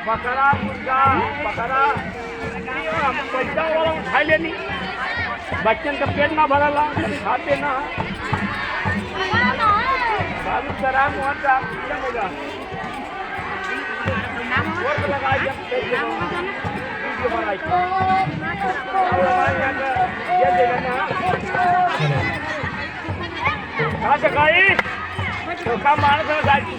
बकरा मुर्गा बकरा हम पैसा वाला उठा लेनी बच्चन का पेट ना भरला खाते ना बाबू करा मोटा होगा वोट लगाई ये देगा ना कहाँ से गाई तो कम मार कर गाड़ी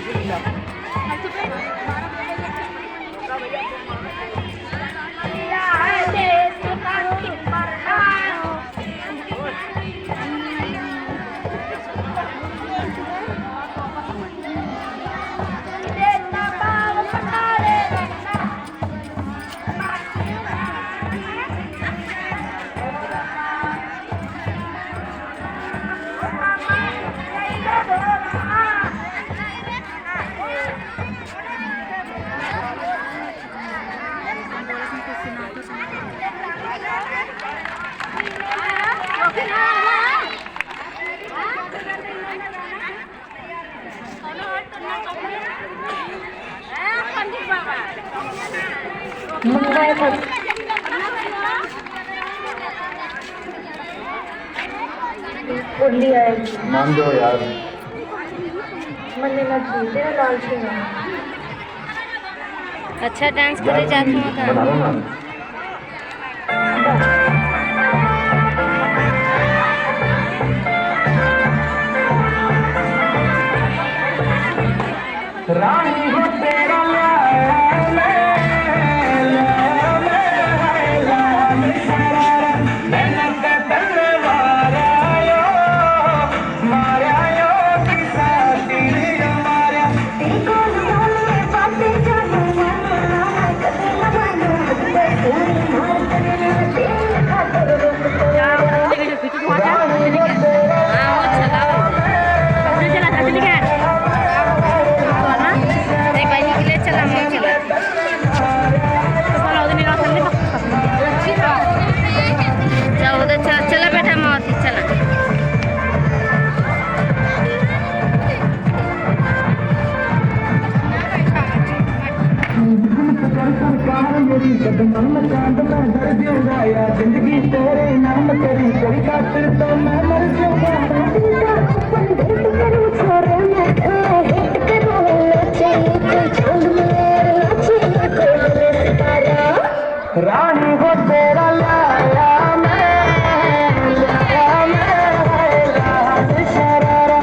मान दो यार मन्ने ना जीते ना लाल सिंह अच्छा डांस करे जाती हूँ बना लो ना रानी हो तेरा जिंदगी तेरे नाम करी कोई खातिर तो मैं मर रानी हो तेरा लाया शरारा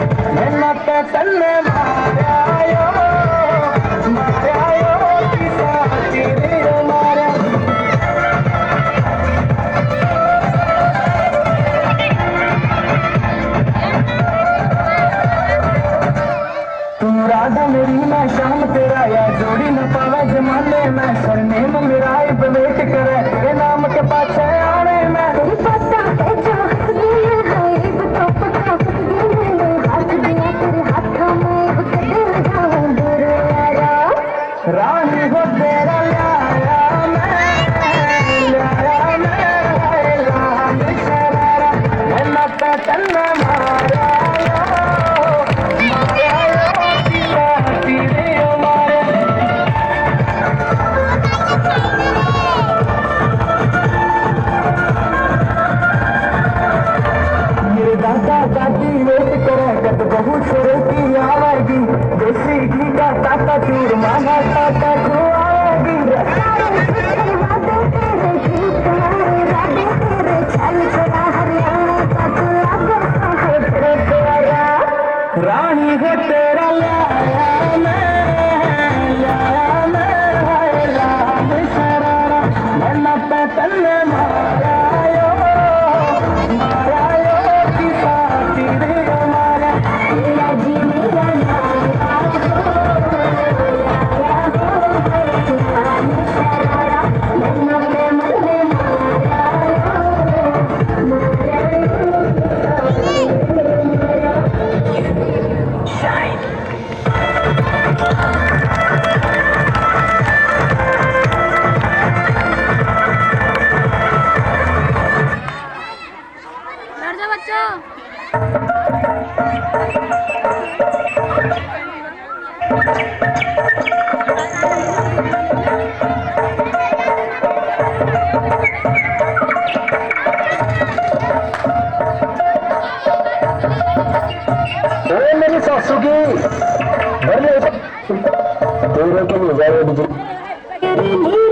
मैं तन्ने मारा राधा मेरी मैं शाम तेरा या जोड़ी न पावा जमाने में सरनेम मेरा वेट करे तेरे नाम के पाछे आने में रानी हो तेरा तन्ने मारा बहु छोरे की आवेगी देसी घी का ताका चूर माना ताका खुआएगी रानी को तेरा लाया मैं हाय राम शरारा मैं पे तन्ने मारा यो किसा तेरे मारा तेरा जी मेरा बैठ जाओ बच्चों। मेरी सासू की तेरे को मिल जाए